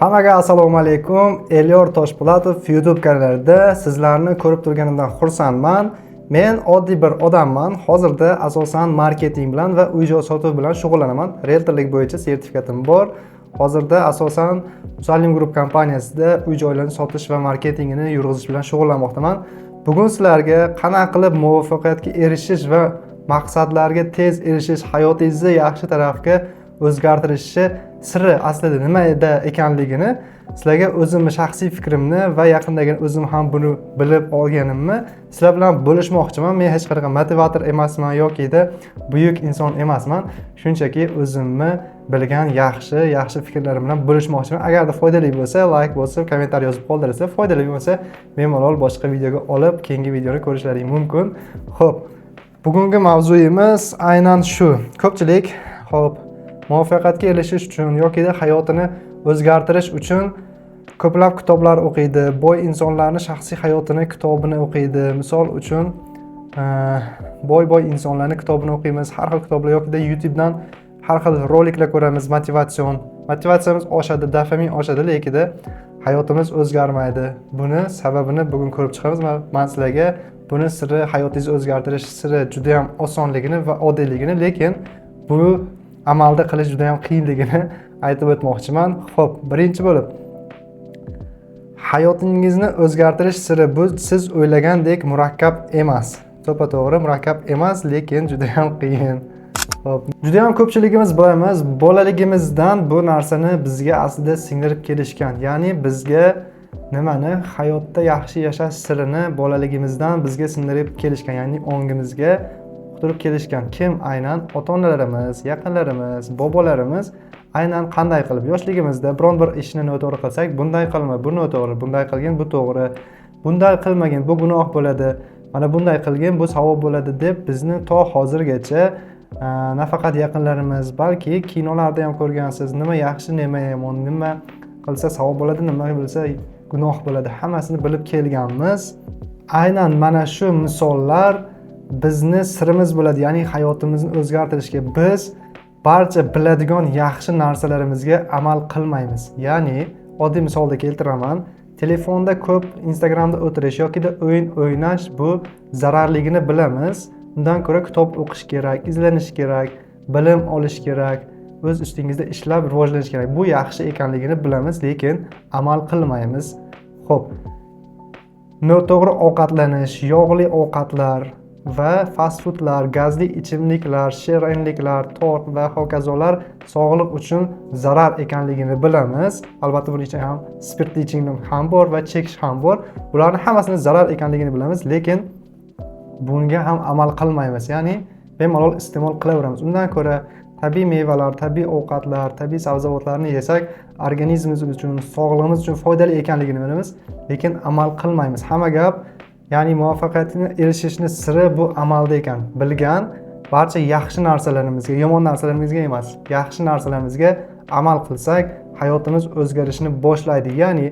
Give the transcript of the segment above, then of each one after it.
Hammaga assalomu alaykum. Elyor Toshpo'latov YouTube kanalida sizlarni ko'rib turganimdan xursandman. Men oddiy bir odamman. Hozirda asosan marketing bilan va uy-joy sotuv bilan shug'ullanaman. Realtorlik bo'yicha sertifikatim bor. Hozirda asosan Musallim Group kompaniyasida uy-joylarni sotish va marketingini yurg'izish bilan shug'ullanmoqdaman. Bugun sizlarga qanaqa qilib muvaffaqiyatga erishish va maqsadlarga tez erishish, hayotingizni yaxshi tarafga o'zgartirishi siri aslida nima ekanligini sizlarga o'zimning shaxsiy fikrimni va yaqindagina o'zim ham buni bilib olganimni sizlar bilan bo'lishmoqchiman. Men hech qanaqa motivator emasman yoki buyuk inson emasman. Shunchaki o'zimni bilgan yaxshi fikrlarim bilan bo'lishmoqchiman. Agarda foydali bo'lsa, like bosib, kommentariy yozib qoldirsa, foydali bo'lmasa, bemalol boshqa videoga olib, keyingi videoni ko'rishlaring mumkin. Xo'p, bugungi mavzuyimiz aynan shu. Ko'pchilik muvaffaqiyatga erishish uchun yoki hayotini o'zgartirish uchun ko'plab kitoblar o'qiydi. Boy insonlarning shaxsiy hayotini kitobini o'qiydi. Misol uchun boy insonlarning kitobini o'qiymiz. Har xil kitoblar yoki YouTubedan har xil roliklar ko'ramiz, motivatsiyamiz oshadi, dopamin oshadi, lekin hayotimiz o'zgarmaydi. Buni sababini bugun ko'rib chiqamiz. Men sizlarga buni siri, hayotingizni o'zgartirish siri juda ham osonligini va oddiyligini, lekin bu amalda qilish juda ham qiyinligini aytib o'tmoqchiman. Xo'p, birinchi bo'lib hayotingizni o'zgartirish siri bu siz o'ylagandek murakkab emas. To'g'ri murakkab emas, lekin juda ham qiyin. Xo'p, juda ham ko'pchiligimiz bilamiz, bolaligimizdan bu narsani bizga aslida singdirib kelishgan. Ya'ni bizga nimani hayotda yaxshi yashash sirini bolaligimizdan bizga singdirib kelishgan, ya'ni ongimizga turib kelishgan. Kim? Aynan ota-onalarimiz, yaqinlarimiz, bobolarimiz aynan qanday qilib yoshligimizda biron bir ishni noto'g'ri qilsak, bunday qilma, bu noto'g'ri, bunday qilgin bu to'g'ri, bunday qilmagin bu gunoh bo'ladi, mana bunday qilgin bu savob bo'ladi deb bizni to hozirgacha nafaqat yaqinlarimiz, balki kinolarda ham ko'rgansiz, nima yaxshi, nima yomon, nima qilsa savob bo'ladi, nima qilsa gunoh bo'ladi, hammasini bilib kelganmiz. Aynan mana shu misollar bizni sirimiz bo'ladi, ya'ni hayotimizni o'zgartirishga. Biz barcha biladigan yaxshi narsalarimizga amal qilmaymiz. Ya'ni oddiy misolda keltiraman. Telefonda ko'p Instagramda o'tirish yoki o'yin o'ynash bu zararligini bilamiz. Undan ko'ra kitob o'qish kerak, izlanish kerak, bilim olish kerak, o'z ustingizda ishlab rivojlanish kerak. Bu yaxshi ekanligini bilamiz, lekin amal qilmaymiz. Xo'p. Noto'g'ri ovqatlanish, yog'li ovqatlar va fast foodlar, gazli ichimliklar, shirinliklar, tort va hokazolar sog'liq uchun zarar ekanligini bilamiz. Albatta buning ichida ham spirtli ichimlik ham bor va chekish ham bor. Bularning hammasini zarar ekanligini bilamiz, lekin bunga ham amal qilmaymiz. Ya'ni bemalol iste'mol qilaveramiz. Undan ko'ra tabiiy mevalar, tabiiy ovqatlar, tabiiy sabzavotlarni yesak, organizmimiz uchun, sog'lig'imiz uchun foydali ekanligini bilamiz, lekin amal qilmaymiz. Hamma gap, ya'ni muvaffaqiyatga erishishning siri bu amalda ekan. Bilgan barcha yaxshi narsalarimizga, yomon narsalarimizga emas, yaxshi narsalarimizga amal qilsak, hayotimiz o'zgarishni boshlaydi. Ya'ni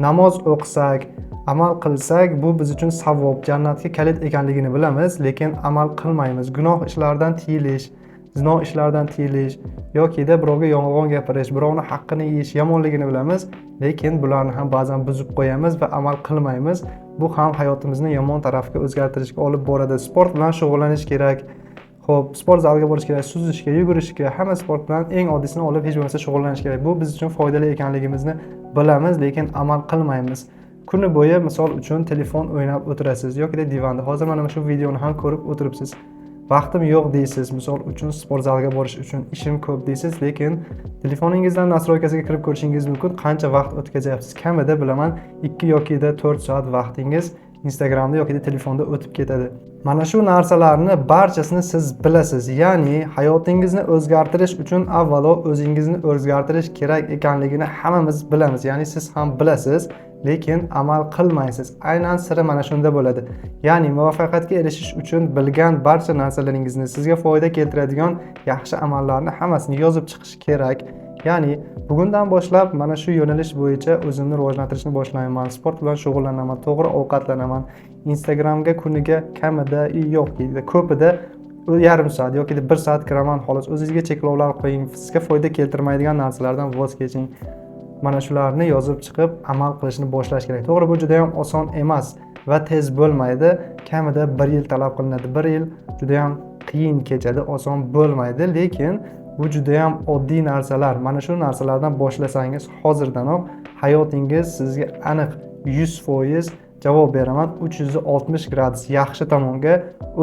namoz o'qisak, amal qilsak, bu biz uchun savob, jannatga kalit ekanligini bilamiz, lekin amal qilmaymiz. Gunoh ishlardan tiyilish, zino ishlardan tiyilish yoki birovga yolg'on gapirish, birovning haqqini yeyish yomonligini bilamiz, lekin bularni ham ba'zan buzib qo'yamiz va amal qilmaymiz. Bu ham hayotimizni yomon tarafga o'zgartirishga olib boradi. Sport bilan shug'ullanish kerak. Xo'p, sport zaliga borish kerak, suzishga, yugurishga, hamma sport bilan eng oddiysini olib hech bo'lmasa shug'ullanish kerak. Bu biz uchun foydali ekanligimizni bilamiz, lekin amal qilmaymiz. Kuni bo'yi misol uchun telefon o'ynab o'tirasiz yoki divanda. Hozir mana shu videoni ham ko'rib o'tiribsiz. Vaqtim yo'q deysiz, misol uchun sport zaliga borish uchun ishim ko'p deysiz, lekin telefoningizdan nastroykasiga kirib ko'rishingiz mumkin, qancha vaqt o'tkazyapsiz. Kamida bilaman 2 yoki 4 soat vaqtingiz Instagramda yoki telefonda o'tib ketadi. Mana shu narsalarni barchasini siz bilasiz. Ya'ni hayotingizni o'zgartirish uchun avvalo o'zingizni o'zgartirish kerak ekanligini hammamiz bilamiz. Ya'ni siz ham bilasiz, lekin amal qilmaysiz. Aynan siri mana shunda bo'ladi. Ya'ni muvaffaqiyatga erishish uchun bilgan barcha narsalaringizni, sizga foyda keltiradigan yaxshi amallarni hammasini yozib chiqish kerak. Ya'ni bugundan boshlab mana shu yo'nalish bo'yicha o'zimni rivojlantirishni boshlayman. Sport bilan shug'ullanaman, to'g'ri ovqatlanaman. Instagramga kuniga kamida yoki ko'pida yarim soat yoki 1 soat kiraman xolos. O'zingizga cheklovlar qo'ying, sizga foyda keltirmaydigan narsalardan voz keching. mana shularni yozib chiqib amal qilishni boshlash kerak. To'g'ri, bu juda ham oson emas va tez bo'lmaydi. Kamida 1 yil talab qilinadi. 1 yil juda ham qiyin kechadi, oson bo'lmaydi, lekin bu juda ham oddiy narsalar. Mana shu narsalardan boshlasangiz hozirdanoq hayotingiz sizga aniq 100% javob beraman, 360 gradus yaxshi tomonga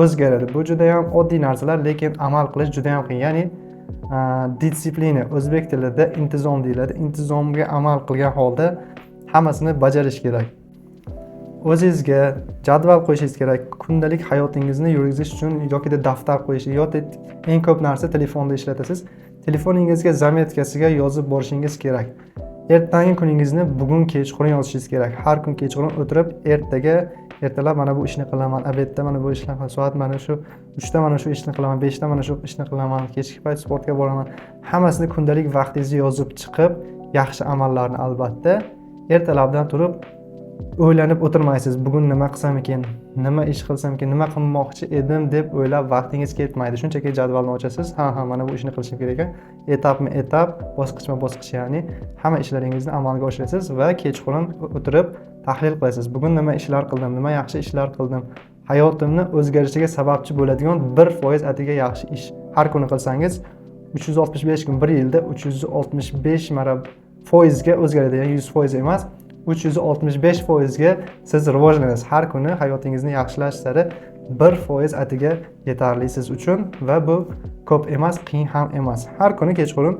o'zgaradi. Bu juda ham oddiy narsalar, lekin amal qilish juda ham qiyin. Ya'ni disiplina, o'zbek tilida intizom deyiladi. Intizomga amal qilgan holda hammasini bajarish kerak. O'zingizga jadval qo'yishingiz kerak. Kundalik hayotingizni yurgizish uchun yoki daftar qo'yish yoki eng ko'p narsa telefonda ishlatasiz. Telefoningizga zametkasiga yozib borishingiz kerak. Ertangi kuningizni bugun kechqurun yozishingiz kerak. Har kun kechqurun o'tirib, ertalab mana bu ishni qilaman, obedda mana bu ishni qilaman, soat mana shu 3 ta mana shu ishni qilaman, 5 ta mana shu ishni qilaman, kechki payt sportga boraman. Hammasini kundalik vaqtingizni yozib chiqib, yaxshi amallarni albatta ertalabdan turib o'ylanib o'tirmaysiz. Bugun nima qilsam ekan, nima ish qilsam ekan, nima qilmoqchi edim deb o'ylab vaqtingiz ketmaydi. Shunchaki jadvalni ochasiz. Ha, mana bu ishni qilishim kerak ekan. Etapma-etap, bosqichma-bosqich, ya'ni hamma ishlaringizni amalga oshirasiz va kechqurun o'tirib tahlil qilasiz. Bugun nima ishlar qildim, nima yaxshi ishlar qildim. Hayotimni o'zgarishiga sababchi bo'ladigan 1% atiga yaxshi ish har kuni qilsangiz 365 kun, 1 yilda 365 marta foizga o'zgaradi. Ya'ni 100% emas, 365% ga siz rivojlanasiz. Har kuni hayotingizni yaxshilash sari 1% atiga yetarli siz uchun va bu ko'p emas, qiyin ham emas. Har kuni kechqurun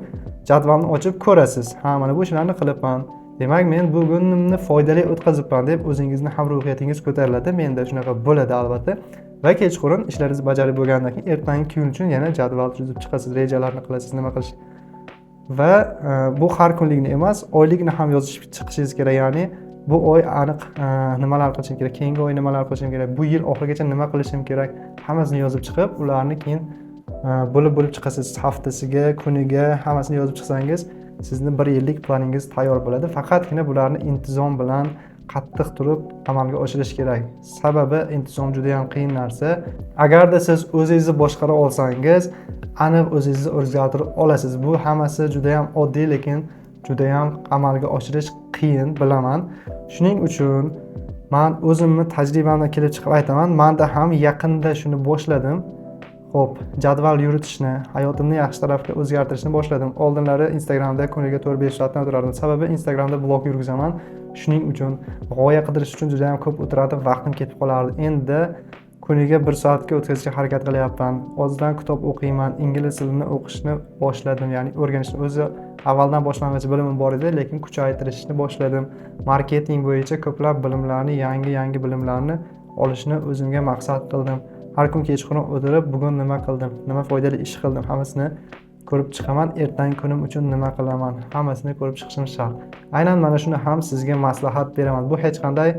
jadvalni ochib ko'rasiz. Ha, mana bu ishlarni qilibman. Demak, men bugunimni foydali o'tkazibman deb o'zingizni ham ruhiyatingiz ko'tariladi. Menda shunaqa bo'ladi albatta. Va kechqurun ishlaringizni bajarib bo'lgandan keyin ertangi kun uchun yana jadval tuzib chiqasiz, rejalarni qilasiz, nima qilish. Va bu har kunlikni emas, oylikni ham yozib chiqishingiz kerak. Ya'ni bu oy aniq nimalar qilishim kerak, keyingi oy nimalar qilishim kerak, bu yil oxirigacha nima qilishim kerak, hammasini yozib chiqib, ularni keyin bo'lib chiqasiz. Haftasiga, kuniga hammasini yozib chiqsangiz, sizni 1 yillik planingiz tayyor bo'ladi. Faqatgina bularni intizom bilan qattiq turib amalga oshirish kerak. Sababi intizom juda ham qiyin narsa. Agarda siz o'zingizni boshqara olsangiz, aniq o'zingizni o'zgartirib olasiz. Bu hammasi juda ham oddiy, lekin juda ham amalga oshirish qiyin, bilaman. Shuning uchun men o'zimni tajribamdan kelib chiqib aytaman. Menda ham yaqinda shuni boshladim. Xo'p, jadval yuritishni, hayotimni yaxshi tarafga o'zgartirishni boshladim. Oldinlari Instagramda kuniga 4-5 soatdan o'tirardim. Sababi Instagramda blog yurgizaman. Shuning uchun g'oya qidirish uchun juda ham ko'p o'tirardim, vaqtim ketib qolardi. Endi kuniga 1 soatga o'tkazishga harakat qilyapman. Ozdan kitob o'qiyman, ingliz tilini o'qishni boshladim, ya'ni o'rganishni. O'zi avvaldan boshlang'ich bilimim bor edi, lekin kuchaytirishni boshladim. Marketing bo'yicha ko'plab bilimlarni, yangi bilimlarni olishni o'zimga maqsad qildim. Har kun kechqurun o'tirib, bugun nima qildim, nima foydali ish qildim, hammasini ko'rib chiqaman. Ertangi kunim uchun nima qilaman, hammasini ko'rib chiqishim shart. Aynan mana shuni ham sizga maslahat beraman. Bu hech qanday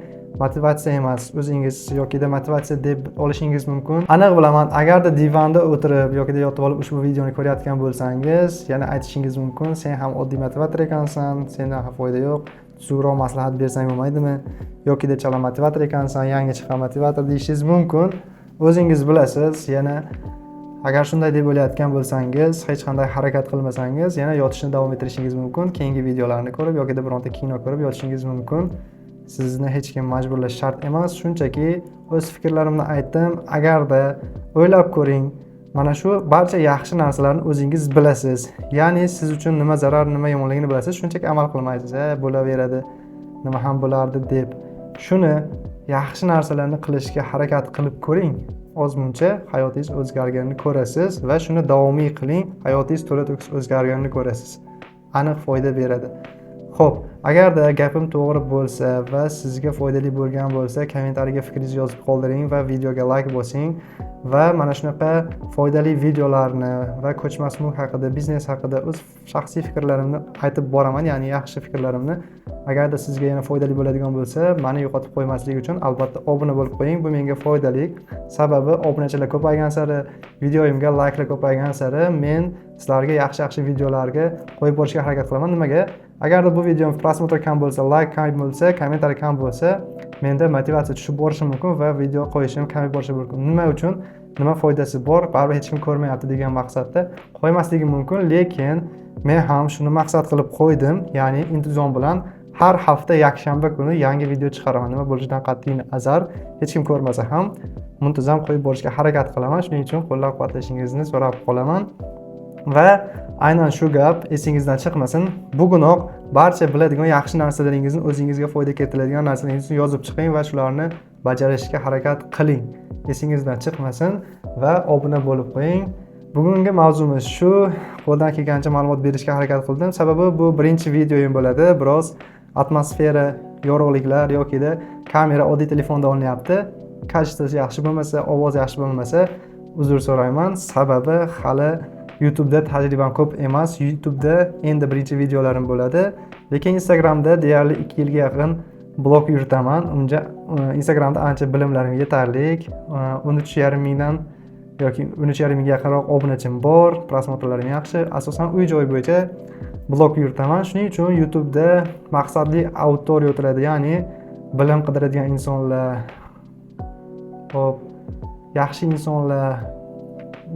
motivatsiya emas, o'zingiz yoki motivatsiya deb olishingiz mumkin. Aniq bilaman, agarda divanda o'tirib yoki yotib olib ushbu videoni ko'rayotgan bo'lsangiz, yana aytishingiz mumkin, sen ham oddiy motivator ekansan, sendan ham foyda yo'q. Tuzukroq maslahat bersang bo'lmaydimi? Yoki chala motivator ekansan, yangi chiqqan motivator deyishingiz mumkin. O'zingiz bilasiz, yana agar shunday deb o'ylayotgan bo'lsangiz, hech qanday harakat qilmasangiz, yana yotishni davom ettirishingiz mumkin. Keyingi videolarni ko'rib yoki bironta kino ko'rib yotishingiz mumkin. Sizni hech kim majburlash shart emas. Shunchaki o'z fikrlarimni aytdim. Agarda o'ylab ko'ring, mana shu barcha yaxshi narsalarni o'zingiz bilasiz. Ya'ni siz uchun nima zarar, nima yomonligini bilasiz. Shunchaki amal qilmaysiz. Bo'laveradi, nima ham bo'lardi deb. Shuni yaxshi narsalarni qilishga harakat qilib ko'ring. Ozmuncha hayotingiz o'zgarganini ko'rasiz va shuni davomiy qiling. Hayotingiz to'la-to'kis o'zgarganini ko'rasiz. Aniq foyda beradi. Xo'p, agarda gapim to'g'ri bo'lsa va sizga foydali bo'lgan bo'lsa, kommentariyaga fikringizni yozib qoldiring va videoga like bosing va mana shunaqa foydali videolarni va ko'chmas mulk haqida, biznes haqida o'z shaxsiy fikrlarimni aytib boraman, ya'ni yaxshi fikrlarimni. Agarda sizga yana foydali bo'ladigan bo'lsa, meni yo'qotib qo'ymaslik uchun albatta obuna bo'lib qo'ying. Bu menga foydali. Sababi obunachilar ko'paygan sari, videoyimga likelar ko'paygan sari men sizlarga yaxshi videolarga qo'yib borishga harakat qilaman. Nimaga? Agarda bu videom prosmotr kam bo'lsa, like kam bo'lsa, kommentariy kam bo'lsa, menda motivatsiya tushib borishi mumkin va video qo'yishim kam bo'lishi mumkin. Nima uchun? nima foydasi bor, baribir hech kim ko'rmayapti degan maqsadda qo'ymasligim mumkin, lekin men ham shuni maqsad qilib qo'ydim, ya'ni intizom bilan har hafta yakshanba kuni yangi video chiqaraman. Nima bo'lishidan qat'iy nazar, hech kim ko'rmasa ham muntazam qo'yib borishga harakat qilaman. Shuning uchun qo'llab-quvvatlashingizni so'rab qolaman. Va aynan shu gap esingizdan chiqmasin. Bugunoq barcha biladigan yaxshi narsalaringizni, o'zingizga foyda keltiradigan narsalaringizni yozib chiqing va shularni bajarishga harakat qiling. Esingizdan chiqmasin va obuna bo'lib qo'ying. Bugungi mavzumiz shu. Qo'ldan kelgancha ma'lumot berishga harakat qildim. Sababi bu birinchi videoyim bo'ladi. Biroz atmosfera, yorug'liklar yokida kamera oddiy telefonda olinyapti. Kачествоsi yaxshi bo'lmasa, ovoz yaxshi bo'lmasa, uzr so'rayman. Sababi hali YouTube'da tajribam ko'p emas. YouTube'da endi birinchi videolarim bo'ladi. Lekin Instagram'da deyarli 2 yilga yaqin blog yuritaman. Unga Instagram'da ancha bilimlarim yetarli. 13,5 mingdan yoki 13,5 mingga yaqinroq obunachim bor. Prosmotrlarim yaxshi. Asosan uy-joy bo'yicha blog yuritaman. Shuning uchun YouTube'da maqsadli auditoriya o'tiradi, ya'ni bilim qidiradigan insonlar, hop, yaxshi insonlar,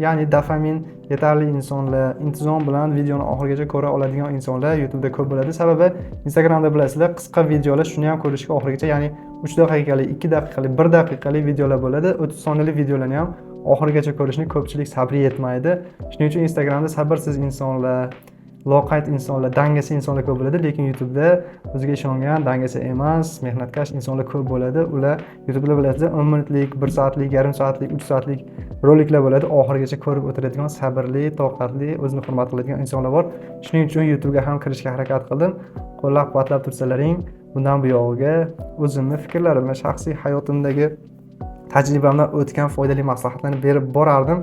ya'ni dopamin yetarli insonlar, intizom bilan videoni oxirigacha ko'ra oladigan insonlar YouTube'da ko'p bo'ladi. Sababi Instagram'da bilasizlar, qisqa videolar shuni ham ko'rishga oxirigacha, ya'ni 3 daqiqalik, 2 daqiqalik, 1 daqiqalik videolar bo'ladi. 30 soniyalik videolarni ham oxirigacha ko'rishni ko'pchilik sabri yetmaydi. Shuning uchun Instagram'da sabrsiz insonlar, loqayd insonlar, dangasa insonlar ko'p bo'ladi, lekin YouTube'da o'ziga ishongan, dangasa emas, mehnatkash insonlar ko'p bo'ladi. Ular YouTube'da bilasizlar 10 minutlik, 1 soatlik, yarim soatlik, 3 soatlik roliklar bo'ladi. Oxirigacha ko'rib o'tiradigan, sabrli, toqatli, o'zini hurmat qiladigan insonlar bor. Shuning uchun YouTube'ga ham kirishga harakat qildim. Qo'llab-quvvatlab tursalaring, bundan buyog'iga o'zimning fikrlarimni, shaxsiy hayotimdagi tajribamdan o'tgan foydali maslahatlarni berib borardim.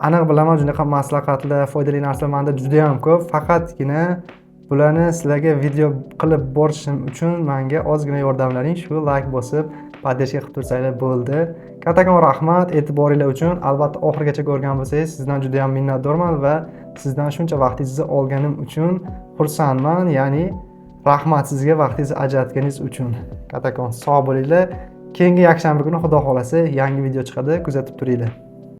Aniq bilaman, junaqa maslahatlar, foydali narsalar menda juda ham ko'p. Faqatgina bularni sizlarga video qilib borishim uchun menga ozgina yordamlaring, shu like bosib, podдержка qilib tursanglar bo'ldi. Kattakon rahmat e'tiboringlar uchun. Albatta oxirigacha ko'rgan bo'lsangiz, sizdan juda ham minnatdorman va sizdan shuncha vaqtingizni olganim uchun xursandman. Ya'ni rahmat sizga vaqtingizni ajratganingiz uchun. Kattakon sog' bo'linglar. Keyingi yakshanba kuni Xudo xolasa yangi video chiqadi, kuzatib turinglar.